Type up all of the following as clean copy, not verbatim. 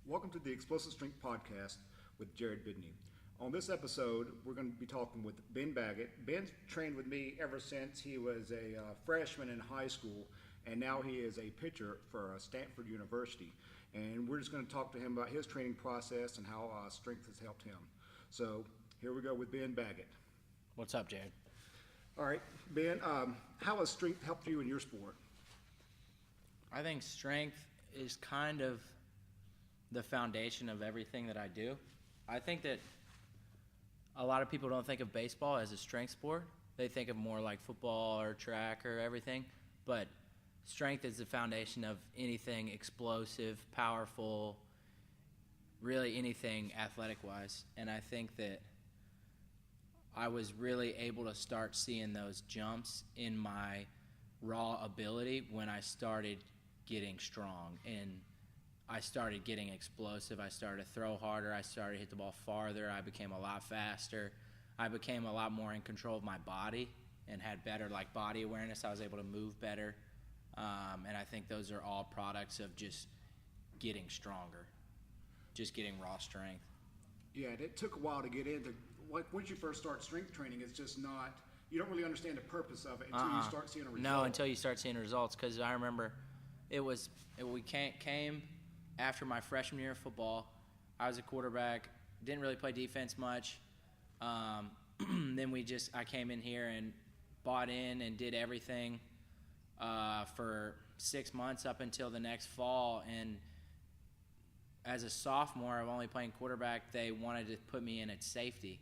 Welcome to the Explosive Strength Podcast with Jared Bidne. On this episode, we're going to be talking with Ben Baggett. Ben's trained with me ever since he was a freshman in high school, and now he is a pitcher for Stanford University. And we're just going to talk to him about his training process and how strength has helped him. So here we go with Ben Baggett. What's up, Jared? All right, Ben, how has strength helped you in your sport? I think strength is kind of the foundation of everything that I do. I think that a lot of people don't think of baseball as a strength sport. They think of more like football or track or everything. But strength is the foundation of anything explosive, powerful, really anything athletic-wise. And I think that I was really able to start seeing those jumps in my raw ability when I started getting strong and I started getting explosive. I started to throw harder. I started to hit the ball farther. I became a lot faster. I became a lot more in control of my body and had better body awareness. I was able to move better. And I think those are all products of just getting stronger, just getting raw strength. Yeah, it took a while to get into, once you first start strength training, it's just not, you don't really understand the purpose of it until you start seeing a result. No, until you start seeing results, because I remember we came after my freshman year of football. I was a quarterback, didn't really play defense much. Then I came in here and bought in and did everything for 6 months up until the next fall. And as a sophomore, I'm only playing quarterback. They wanted to put me in at safety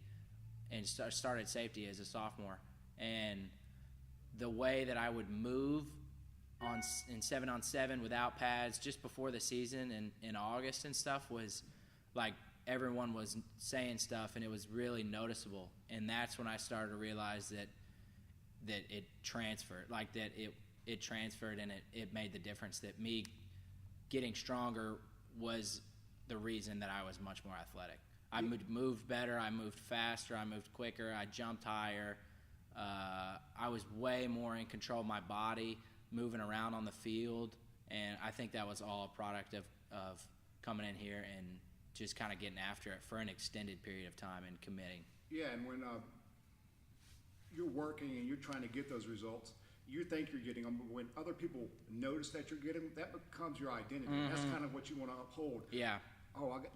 and started safety as a sophomore. And the way that I would move in 7-on-7 without pads just before the season and in August and stuff was like everyone was saying stuff, and it was really noticeable. And that's when I started to realize that it transferred, it transferred, and it made the difference, that me getting stronger was the reason that I was much more athletic. I moved better, I moved faster, I moved quicker, I jumped higher. I was way more in control of my body, moving around on the field, and I think that was all a product of coming in here and just kind of getting after it for an extended period of time and committing. Yeah, and when you're working and you're trying to get those results, you think you're getting them, but when other people notice that you're getting them, that becomes your identity. Mm-hmm. That's kind of what you want to uphold. Yeah.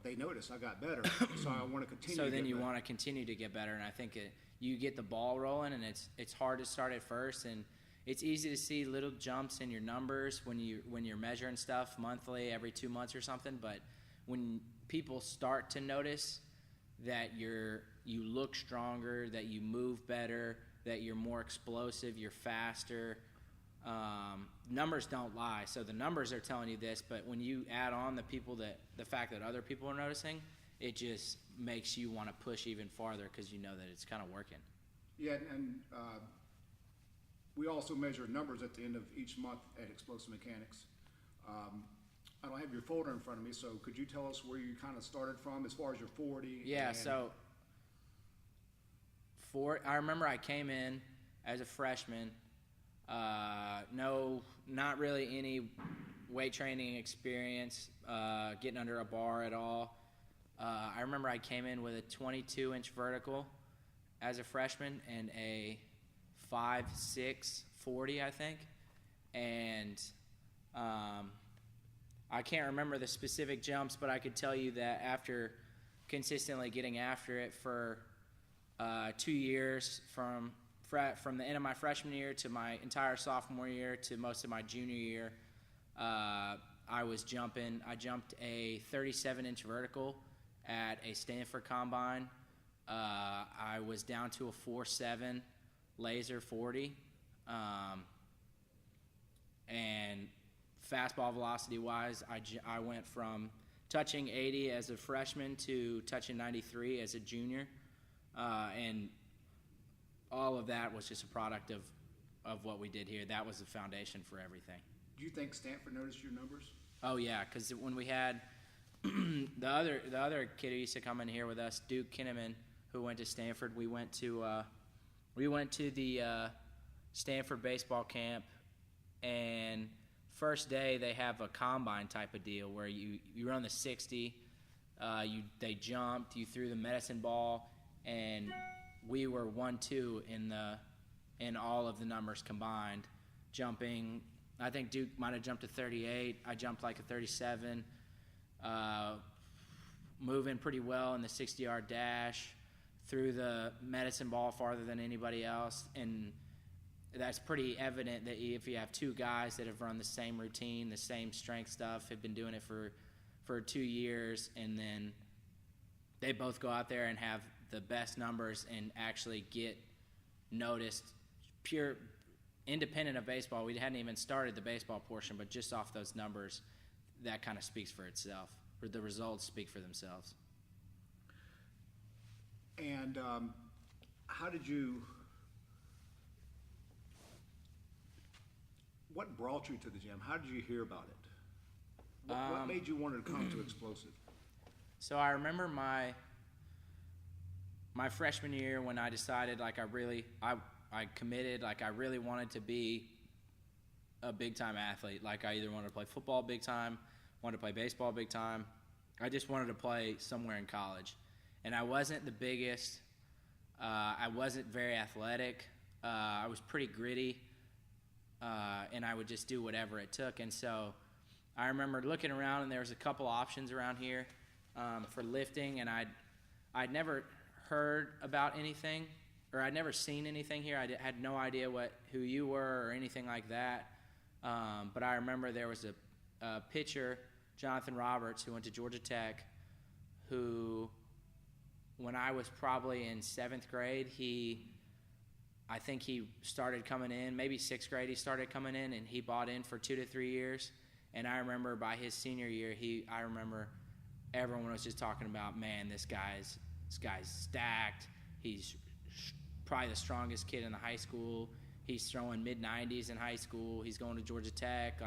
They noticed I got better, so I want to continue. So then you want to continue to get better, and I think you get the ball rolling, and it's hard to start at first, and it's easy to see little jumps in your numbers when you're measuring stuff monthly, every 2 months or something. But when people start to notice that you look stronger, that you move better, that you're more explosive, you're faster, numbers don't lie. So the numbers are telling you this, but when you add on the fact that other people are noticing, it just makes you want to push even farther because you know that it's kind of working. Yeah, and we also measure numbers at the end of each month at Explosive Mechanics. I don't have your folder in front of me, so could you tell us where you kind of started from as far as your 40? Yeah, so I remember I came in as a freshman. No, not really any weight training experience, getting under a bar at all. I remember I came in with a 22-inch vertical as a freshman and a 5'6", 40, I think. And I can't remember the specific jumps, but I could tell you that after consistently getting after it for 2 years, from the end of my freshman year to my entire sophomore year to most of my junior year, I was jumping. I jumped a 37-inch vertical at a Stanford combine. I was down to a 4.7 laser 40, and fastball velocity-wise, I went from touching 80 as a freshman to touching 93 as a junior, and all of that was just a product of what we did here. That was the foundation for everything. Do you think Stanford noticed your numbers? Oh yeah, because when we had the other kid who used to come in here with us, Duke Kinnaman, who went to Stanford, we went to the Stanford baseball camp, and first day they have a combine type of deal where you run the 60, they jumped, you threw the medicine ball, and we were 1-2 in all of the numbers combined, jumping. I think Duke might have jumped to 38. I jumped like a 37. Moving pretty well in the 60-yard dash, threw the medicine ball farther than anybody else, and that's pretty evident that if you have two guys that have run the same routine, the same strength stuff, have been doing it for 2 years, and then they both go out there and have the best numbers and actually get noticed, pure independent of baseball. We hadn't even started the baseball portion, but just off those numbers, that kind of speaks for itself, or the results speak for themselves. And what brought you to the gym? How did you hear about it? What made you want to come to Explosive? So I remember my freshman year when I decided, like, I committed, like, I really wanted to be a big-time athlete. Like, I either wanted to play football big time, wanted to play baseball big time. I just wanted to play somewhere in college. And I wasn't the biggest. I wasn't very athletic. I was pretty gritty, and I would just do whatever it took. And so I remember looking around, and there was a couple options around here for lifting, and I'd never heard about anything, or I'd never seen anything here. I had no idea who you were or anything like that. But I remember there was a pitcher, Jonathan Roberts, who went to Georgia Tech, who, when I was probably in 7th grade, I think he started coming in, maybe 6th grade he started coming in, and he bought in for 2 to 3 years. And I remember by his senior year, I remember everyone was just talking about, man, this guy's stacked. He's probably the strongest kid in the high school. He's throwing mid-90s in high school. He's going to Georgia Tech.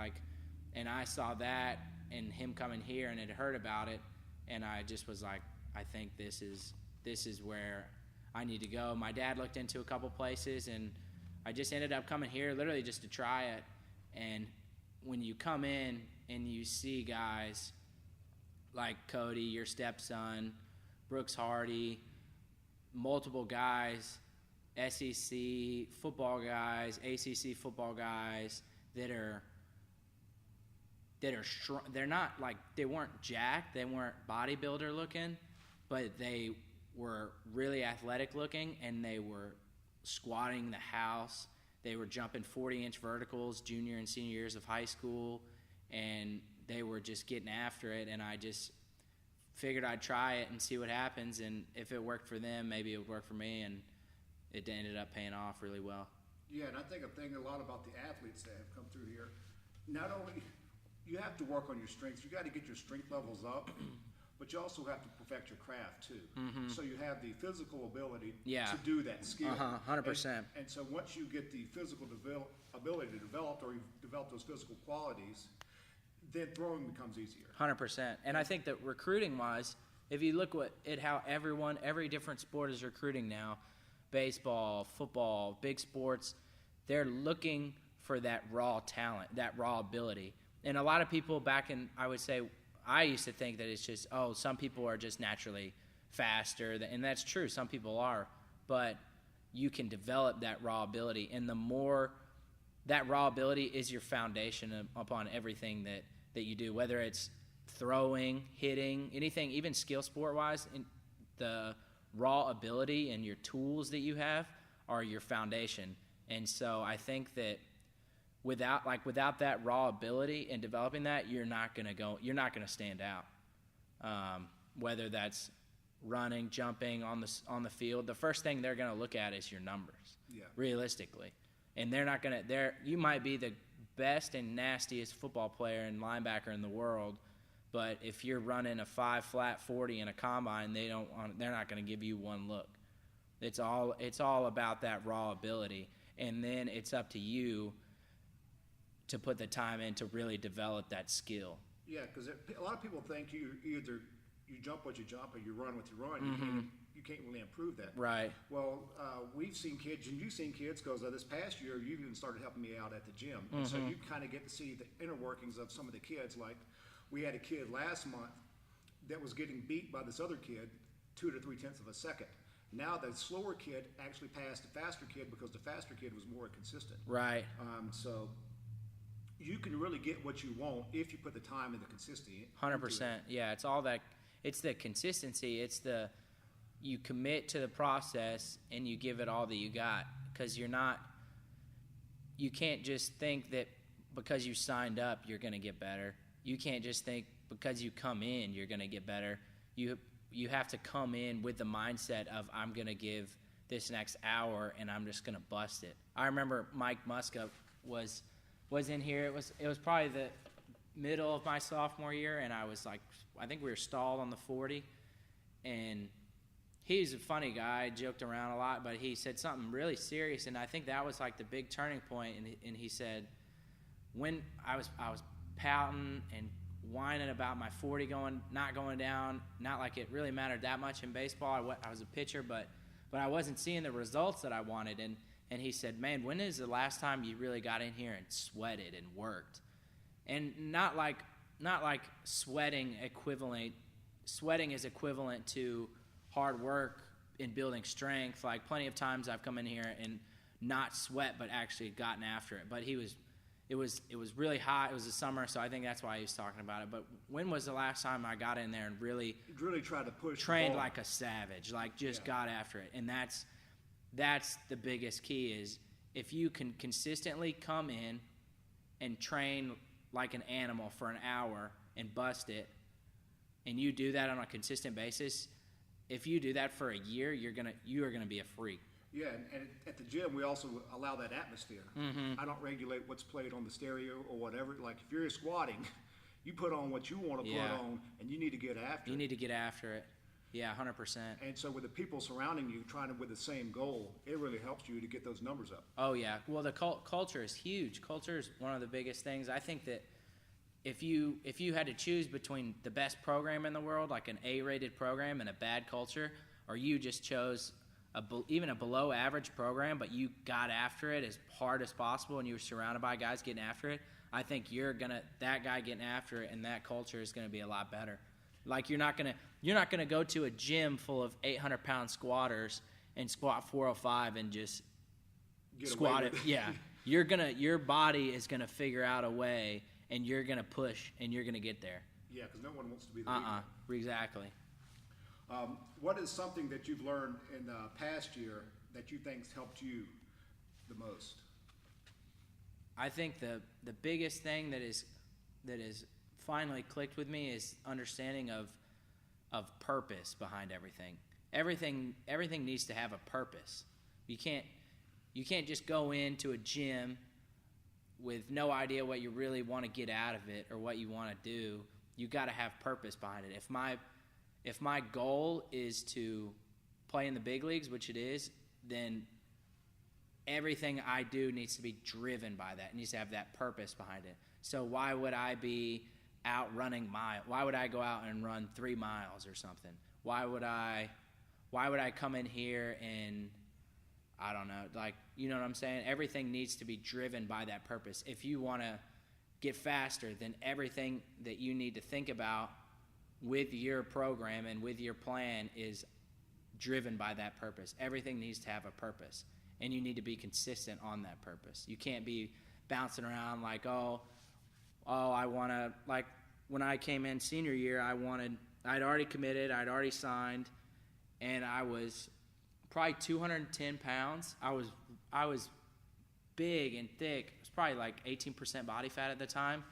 And I saw that and him coming here and had heard about it, and I just was like, I think this is where I need to go. My dad looked into a couple places, and I just ended up coming here literally just to try it. And when you come in and you see guys like Cody, your stepson, Brooks Hardy, multiple guys, SEC football guys, ACC football guys that are strong. They're not like, they weren't jacked, they weren't bodybuilder looking, but they were really athletic looking, and they were squatting the house. They were jumping 40-inch verticals junior and senior years of high school, and they were just getting after it, and I just figured I'd try it and see what happens, and if it worked for them, maybe it would work for me, and it ended up paying off really well. Yeah, and I think a thing a lot about the athletes that have come through here, not only you have to work on your strengths, you got to get your strength levels up, but you also have to perfect your craft too. Mm-hmm. So you have the physical ability to do that skill. 100%. And so once you get the physical ability developed, or you've developed those physical qualities, then throwing becomes easier. 100%. And I think that recruiting-wise, if you look at how every different sport is recruiting now, baseball, football, big sports, they're looking for that raw talent, that raw ability. And a lot of people I used to think that it's just, some people are just naturally faster, and that's true, some people are, but you can develop that raw ability, and the more that raw ability is your foundation upon everything that you do, whether it's throwing, hitting, anything, even skill sport-wise, the raw ability and your tools that you have are your foundation. And so I think that without that raw ability and developing that, you're not gonna stand out. Whether that's running, jumping on the field, the first thing they're gonna look at is your numbers, realistically. And you might be the best and nastiest football player and linebacker in the world, but if you're running a 5 40 in a combine, they're not going to give you one look. It's all about that raw ability, and then it's up to you to put the time in to really develop that skill. Yeah, because a lot of people think you you jump what you jump or you run what you run. You can't really improve that. Right. Well, we've seen kids, and you've seen kids, because this past year you've even started helping me out at the gym. And so you kind of get to see the inner workings of some of the kids. Like we had a kid last month that was getting beat by this other kid 2 to 3 tenths of a second. Now the slower kid actually passed the faster kid because the faster kid was more consistent. Right. So you can really get what you want if you put the time and the consistency. 100%. Yeah, it's all that. It's the consistency. It's the you commit to the process and you give it all that you got, because you can't just think that because you signed up you're going to get better. You can't just think because you come in you're going to get better. You have to come in with the mindset of I'm going to give this next hour and I'm just going to bust it. I remember Mike Muska was in here. It was probably the middle of my sophomore year, and I think we were stalled on the 40, and he's a funny guy, joked around a lot, but he said something really serious, and I think that was like the big turning point. And he said, when I was pouting and whining about my 40 not going down, not like it really mattered that much in baseball. I was a pitcher, but I wasn't seeing the results that I wanted. And he said, man, when is the last time you really got in here and sweated and worked? And not like sweating is equivalent to hard work in building strength. Like plenty of times I've come in here and not sweat but actually gotten after it. But it was really hot. It was the summer, so I think that's why he was talking about it. But when was the last time I got in there and really tried to push, trained like a savage, like just got after it? And that's the biggest key, is if you can consistently come in and train like an animal for an hour and bust it, and you do that on a consistent basis, if you do that for a year, you are gonna be a freak. Yeah, and at the gym we also allow that atmosphere. I don't regulate what's played on the stereo or whatever. Like if you're squatting, you put on what you want to put on, and you need to get after it. You need to get after it. Yeah, 100%. And so with the people surrounding you trying with the same goal, it really helps you to get those numbers up. Oh, yeah. Well, the culture is huge. Culture is one of the biggest things. I think that if you had to choose between the best program in the world, like an A-rated program, and a bad culture, or you just chose even a below-average program, but you got after it as hard as possible and you were surrounded by guys getting after it, I think that guy getting after it and that culture is going to be a lot better. Like you're not gonna go to a gym full of 800-pound squatters and squat 405 and just squat it. Yeah, your body is gonna figure out a way, and you're gonna push, and you're gonna get there. Yeah, because no one wants to be the leader. Exactly. What is something that you've learned in the past year that you think's helped you the most? I think the biggest thing that is finally clicked with me is understanding of purpose behind everything. Everything needs to have a purpose. You can't just go into a gym with no idea what you really want to get out of it or what you want to do. You got to have purpose behind it. If my goal is to play in the big leagues, which it is, then everything I do needs to be driven by that. It needs to have that purpose behind it. So why would I be out running miles? Why would I go out and run 3 miles or something? Why would I come in here and, I don't know, like, you know what I'm saying? Everything needs to be driven by that purpose. If you want to get faster, then everything that you need to think about with your program and with your plan is driven by that purpose. Everything needs to have a purpose, and you need to be consistent on that purpose. You can't be bouncing around like, I want to, like when I came in senior year, I'd already committed, I'd already signed, and I was probably 210 pounds. I was big and thick. It was probably like 18% body fat at the time,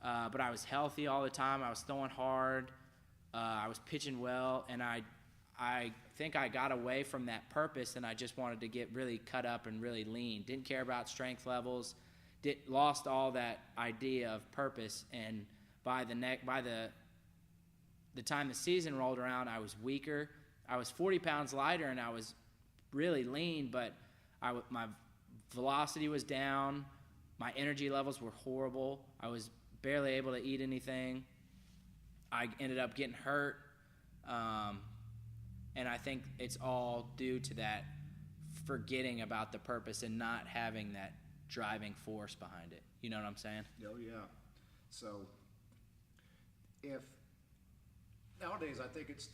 but I was healthy all the time. I was throwing hard. I was pitching well, and I think I got away from that purpose, and I just wanted to get really cut up and really lean. Didn't care about strength levels. Lost all that idea of purpose, and by the time the season rolled around, I was weaker. I was 40 pounds lighter, and I was really lean, but my velocity was down. My energy levels were horrible. I was barely able to eat anything. I ended up getting hurt And I think it's all due to that forgetting about the purpose and not having that driving force behind it. You know what I'm saying? Oh, yeah. So if nowadays I think it's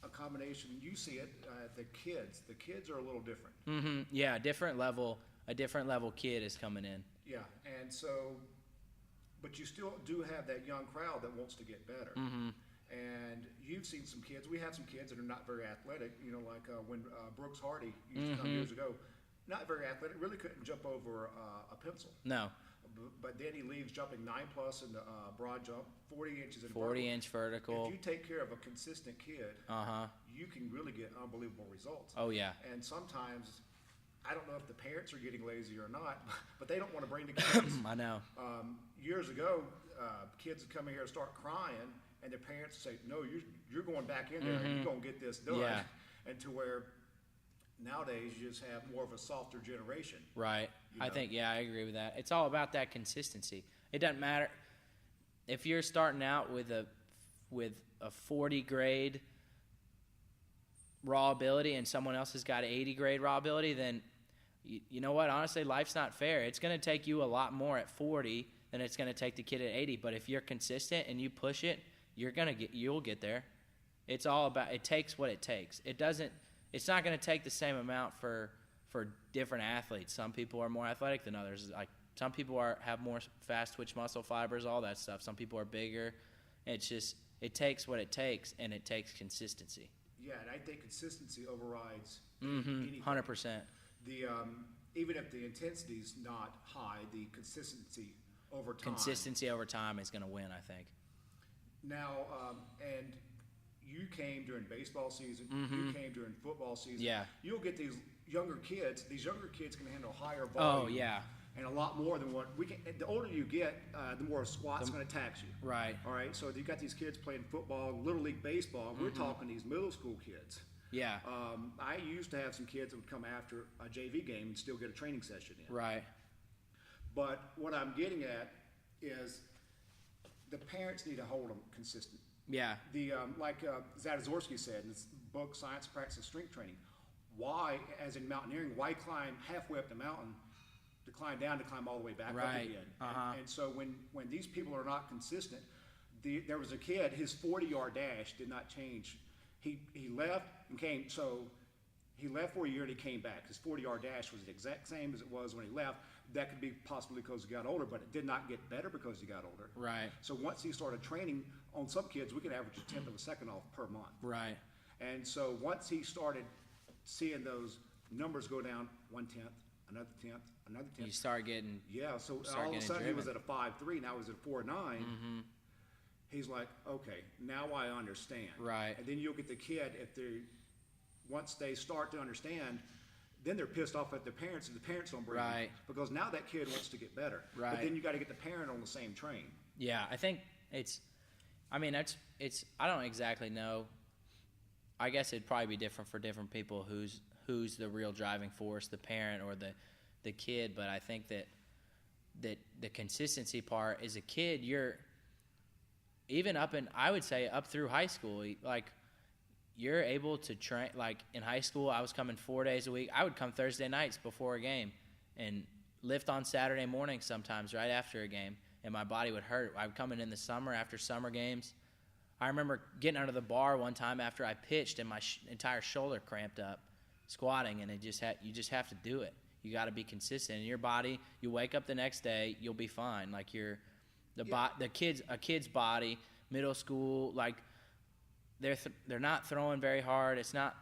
a combination. You see it, the kids are a little different. Mm-hmm. Yeah, a different level kid is coming in. Yeah, and so, but you still do have that young crowd that wants to get better. Mm-hmm. And you've seen some kids. We have some kids that are not very athletic. You know, like when Brooks Hardy used to come years ago, not very athletic. Really couldn't jump over a pencil. No. But then he leaves jumping 9+ in the broad jump, 40 inches in 40-inch vertical. If you take care of a consistent kid, you can really get unbelievable results. Oh yeah. And sometimes, I don't know if the parents are getting lazy or not, but they don't want to bring the kids. I know. Years ago, kids would come in here and start crying, and their parents would say, "No, you're going back in there, and you're going to get this done." Yeah. And to where nowadays you just have more of a softer generation. Right. You know? I think, I agree with that. It's all about that consistency. It doesn't matter if you're starting out with a 40 grade raw ability and someone else has got an 80 grade raw ability, then you know what? Honestly, life's not fair. It's going to take you a lot more at 40 than it's going to take the kid at 80. But if you're consistent and you push it, you'll get there. It's all about, it takes what it takes. It's not going to take the same amount for different athletes. Some people are more athletic than others. Like some people have more fast twitch muscle fibers, all that stuff. Some people are bigger. It's just, it takes what it takes, and it takes consistency. Yeah, and I think consistency overrides anything. 100%. Even if the intensity's not high, the consistency over time. Consistency over time is going to win, I think. Now, and you came during baseball season. You came during football season. Yeah. You'll get these younger kids. These younger kids can handle higher volume. Oh, yeah. And a lot more than what we can. The older you get, the more a squat's going to tax you. Right. All right. So you got these kids playing football, little league baseball. We're talking these middle school kids. Yeah. I used to have some kids that would come after a JV game and still get a training session in. Right. But what I'm getting at is the parents need to hold them consistent. Yeah. Like Zadazorsky said in his book, Science, Practice, and Strength Training, why, as in mountaineering, why climb halfway up the mountain to climb down to climb all the way back up again? And so when these people are not consistent, there was a kid, his 40-yard dash did not change. He left and came, so he left for a year and he came back. His 40-yard dash was the exact same as it was when he left. That could be possibly because he got older, but it did not get better because he got older. Right. So once he started training, on some kids, we could average a tenth of a second off per month. Right. And so once he started seeing those numbers go down 1/10, another 10th, another 10th. You start getting. Yeah, so all of a sudden he was at a 5.3, now he's at a 4.9. He's like, okay, now I understand. Right. And then you'll get the kid, once they start to understand, then they're pissed off at their parents, and the parents don't bring them. Because now that kid wants to get better. Right. But then you got to get the parent on the same train. Yeah, I think I don't exactly know. I guess it'd probably be different for different people who's the real driving force, the parent or the kid. But I think that the consistency part, as a kid, you're even I would say up through high school, like you're able to train. Like in high school, I was coming 4 days a week. I would come Thursday nights before a game and lift on Saturday mornings sometimes right after a game, and my body would hurt. I would come in the summer after summer games. I remember getting under the bar one time after I pitched and my entire shoulder cramped up squatting, and you just have to do it. You got to be consistent in your body. You wake up the next day, you'll be fine. Like a kid's body, middle school, like they're not throwing very hard. It's not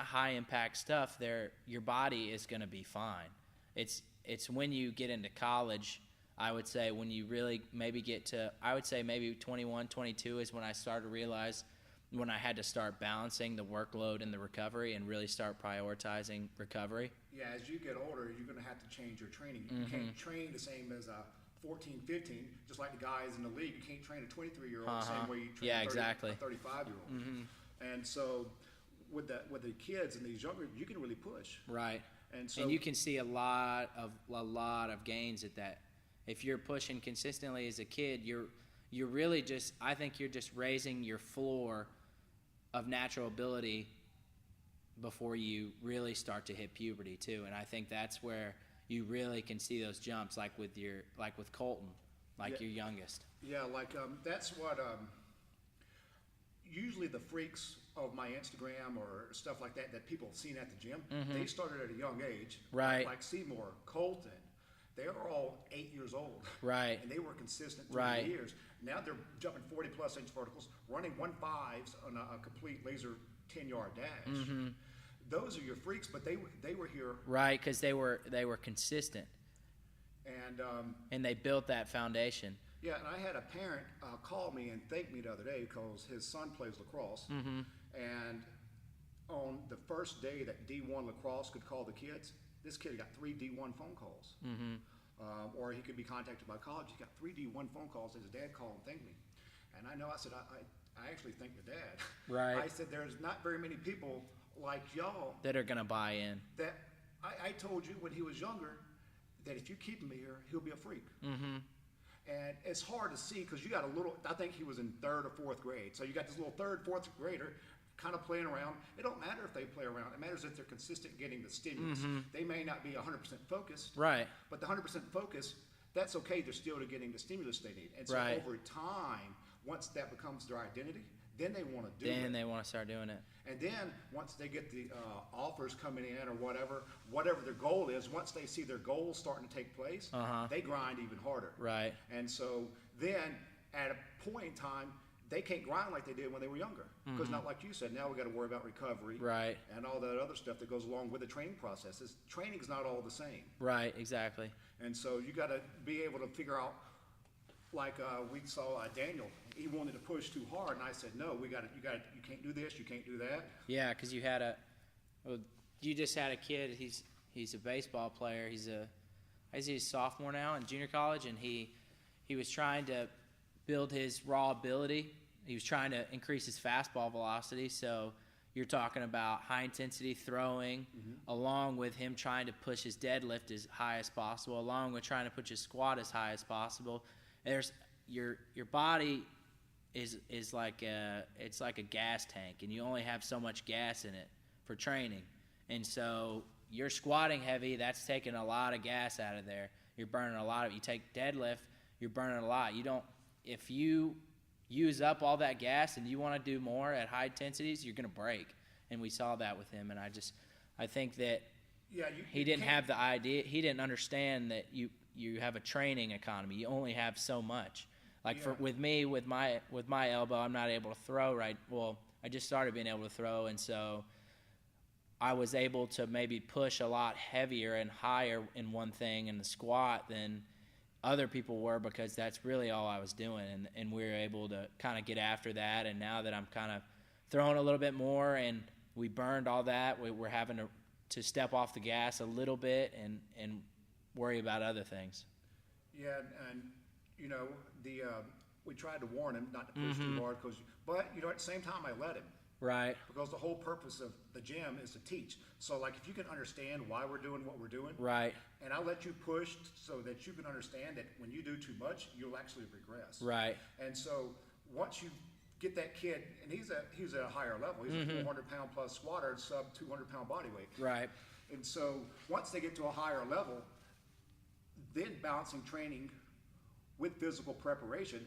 high impact stuff. Your body is going to be fine. It's when you get into college, I would say, when you really maybe get to, I would say maybe 21, 22 is when I started to realize when I had to start balancing the workload and the recovery and really start prioritizing recovery. Yeah, as you get older, you're going to have to change your training. You can't train the same as a 14, 15, just like the guys in the league. You can't train a 23-year-old the same way you train a 35-year-old. And so with the kids and these younger, you can really push. Right. And you can see a lot of gains at that. If you're pushing consistently as a kid, you're really just, I think you're just raising your floor of natural ability before you really start to hit puberty too. And I think that's where you really can see those jumps, like with Colton, your youngest. Yeah, that's what usually the freaks of my Instagram or stuff like that people have seen at the gym, they started at a young age. Right. Like Seymour, Colton, they were all 8 years old. Right. And they were consistent through Right. the years. Now they're jumping 40-plus inch verticals, running 1.5s on a complete laser 10-yard dash. Mm-hmm. Those are your freaks, but they were here. Right, because they were consistent. And they built that foundation. Yeah, and I had a parent call me and thank me the other day because his son plays lacrosse. Mm-hmm. And on the first day that D1 lacrosse could call the kids, this kid got 3 D1 phone calls. Mm-hmm. Or he could be contacted by college. He got 3 D1 phone calls. His dad called and thanked me. And I said, I actually thank the dad. Right. I said, there's not very many people like y'all that are going to buy in. That I told you when he was younger that if you keep him here, he'll be a freak. Mm-hmm. And it's hard to see because you got I think he was in 3rd or 4th grade. So you got this little 3rd, 4th grader kind of playing around. It don't matter if they play around. It matters if they're consistent getting the stimulus. Mm-hmm. They may not be 100% focused. Right. But the 100% focus, that's okay. They're still getting the stimulus they need. And so right. over time, once that becomes their identity, then they want to do it. Then they want to start doing it. And then once they get the offers coming in or whatever their goal is, once they see their goals starting to take place, they grind even harder. Right. And so then at a point in time, they can't grind like they did when they were younger. Because not like you said, now we got to worry about recovery. Right. And all that other stuff that goes along with the training process. Training's not all the same. Right, exactly. And so you got to be able to figure out, we saw Daniel. He wanted to push too hard, and I said, no, you can't do this, you can't do that. Yeah, because you just had a kid. He's a baseball player. He's a sophomore now in junior college, and he was trying to build his raw ability. He was trying to increase his fastball velocity. So you're talking about high intensity throwing, along with him trying to push his deadlift as high as possible, along with trying to push his squat as high as possible. There's your body is like a gas tank, and you only have so much gas in it for training. And so you're squatting heavy, that's taking a lot of gas out of there. You're burning a lot of it. You take deadlift, you're burning a lot. If you use up all that gas and you want to do more at high intensities, you're going to break. And we saw that with him. And I think that he didn't have the idea. He didn't understand that you have a training economy. You only have so much. With me, with my elbow, I'm not able to throw right. Well, I just started being able to throw, and so I was able to maybe push a lot heavier and higher in one thing in the squat than other people were, because that's really all I was doing, and we were able to kind of get after that. And now that I'm kind of throwing a little bit more and we burned all that, we're having to step off the gas a little bit and worry about other things. Yeah, and we tried to warn him not to push too hard, but at the same time I let him. Right. Because the whole purpose of the gym is to teach. So if you can understand why we're doing what we're doing, right, and I'll let you push so that you can understand that when you do too much, you'll actually regress. Right. And so once you get that kid, and he's at a higher level, he's a 400-pound plus squatter, sub 200-pound body weight. Right. And so once they get to a higher level, then balancing training with physical preparation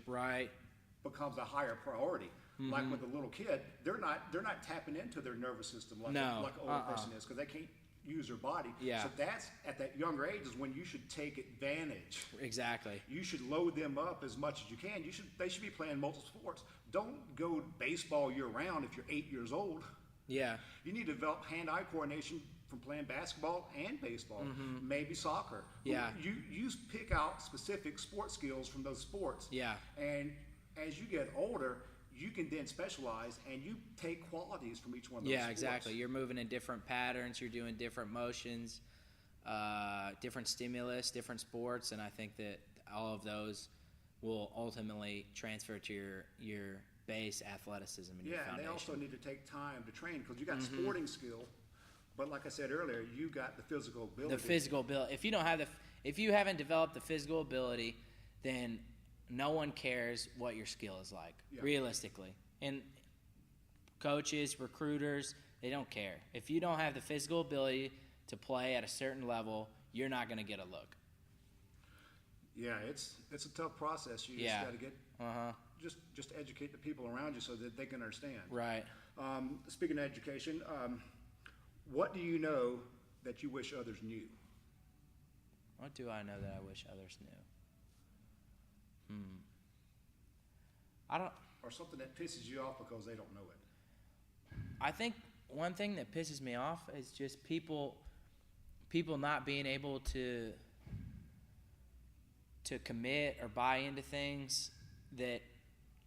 becomes a higher priority. Like with a little kid, they're not tapping into their nervous system like an older person is, because they can't use their body. Yeah. So that's at that younger age is when you should take advantage. Exactly. You should load them up as much as you can. They should be playing multiple sports. Don't go baseball year round if you're 8 years old. Yeah. You need to develop hand-eye coordination from playing basketball and baseball, maybe soccer. Yeah. You pick out specific sports skills from those sports. Yeah. And as you get older, you can then specialize and you take qualities from each one of those sports. Yeah, exactly. You're moving in different patterns. You're doing different motions, different stimulus, different sports, and I think that all of those will ultimately transfer to your base athleticism and your foundation. And they also need to take time to train, because you got sporting skill, but like I said earlier, you got the physical ability. The physical ability. If you haven't developed the physical ability, then no one cares what your skill is like, realistically. And coaches, recruiters, they don't care. If you don't have the physical ability to play at a certain level, you're not going to get a look. Yeah, it's a tough process. You just got to get just educate the people around you so that they can understand. Right. Speaking of education, what do you know that you wish others knew? What do I know that I wish others knew? I don't. Or something that pisses you off because they don't know it. I think one thing that pisses me off is just people not being able to commit or buy into things that,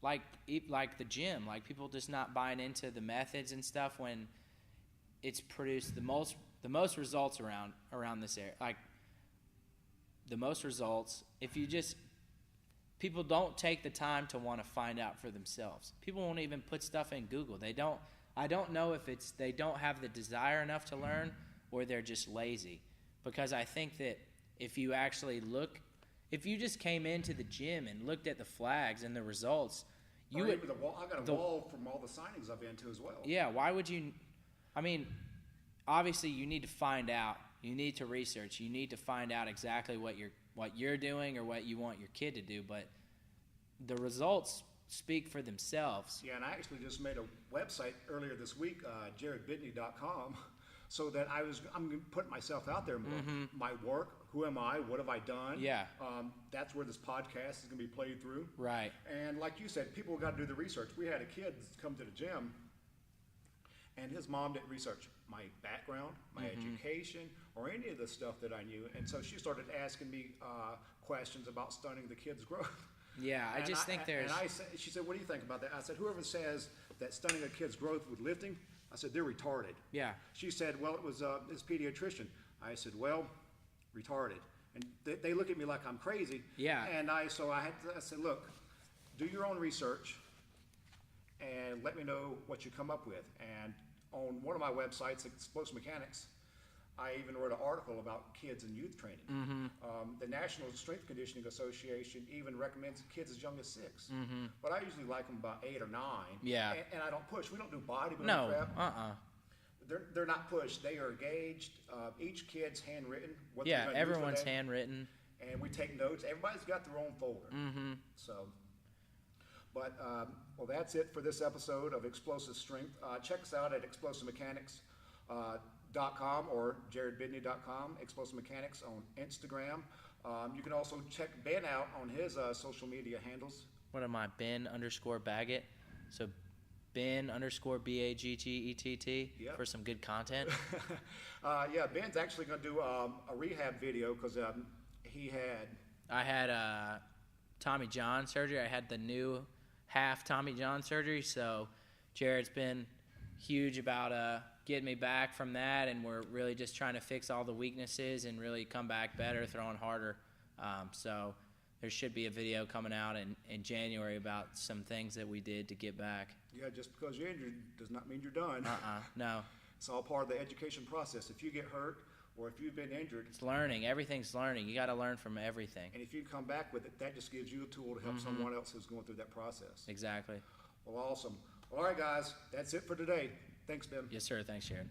like the gym, like people just not buying into the methods and stuff when it's produced the most results around this area. Like the most results, if you just, people don't take the time to want to find out for themselves. People won't even put stuff in Google. I don't know if it's they don't have the desire enough to learn or they're just lazy. Because I think that if you actually look, if you just came into the gym and looked at the flags and the results, you would. Even the wall. I got a wall from all the signings I've been to as well. Yeah, why would you? I mean, obviously you need to find out. You need to research. You need to find out exactly what you're doing or what you want your kid to do. But the results speak for themselves. Yeah, and I actually just made a website earlier this week, jaredbidne.com, so that I'm putting myself out there more. Mm-hmm. My work, who am I, what have I done? Yeah. That's where this podcast is going to be played through. Right. And like you said, people got to do the research. We had a kid come to the gym, and his mom didn't research my background, my education, or any of the stuff that I knew. And so she started asking me questions about stunning the kid's growth. Yeah, I just think there's. And she said, "What do you think about that?" I said, "Whoever says that stunning a kid's growth with lifting," I said, "they're retarded." Yeah. She said, "Well, it was his pediatrician." I said, "Well, retarded." And they look at me like I'm crazy. Yeah. And I said, "Look, do your own research, and let me know what you come up with." And on one of my websites, Explosive Mechanics, I even wrote an article about kids and youth training. The National Strength Conditioning Association even recommends kids as young as 6. But I usually like them about 8 or 9. Yeah. And I don't push. We don't do bodybuilding No. crap. They're not pushed. They are gauged. Each kid's handwritten. What Yeah, they're gonna do for everyone's that. handwritten. And we take notes. Everybody's got their own folder. So, but well, that's it for this episode of Explosive Strength. Check us out at explosivemechanics.com or jaredbidne.com. Explosive Mechanics on Instagram. You can also check Ben out on his social media handles. What am I? Ben_Baggett. So Ben_BAGGETT Yep. for some good content. Yeah, Ben's actually going to do a rehab video because I had Tommy John surgery. I had the new half Tommy John surgery. So Jared's been huge about getting me back from that, and we're really just trying to fix all the weaknesses and really come back better, throwing harder. So there should be a video coming out in January about some things that we did to get back. Yeah, just because you're injured does not mean you're done. No. It's all part of the education process. If you get hurt or if you've been injured, It's learning. Everything's learning. You got to learn from everything. and if you come back with it, that just gives you a tool to help someone else who's going through that process. Exactly. Well, awesome. All right, guys, that's it for today. Thanks, Ben. Yes, sir. Thanks, Jared.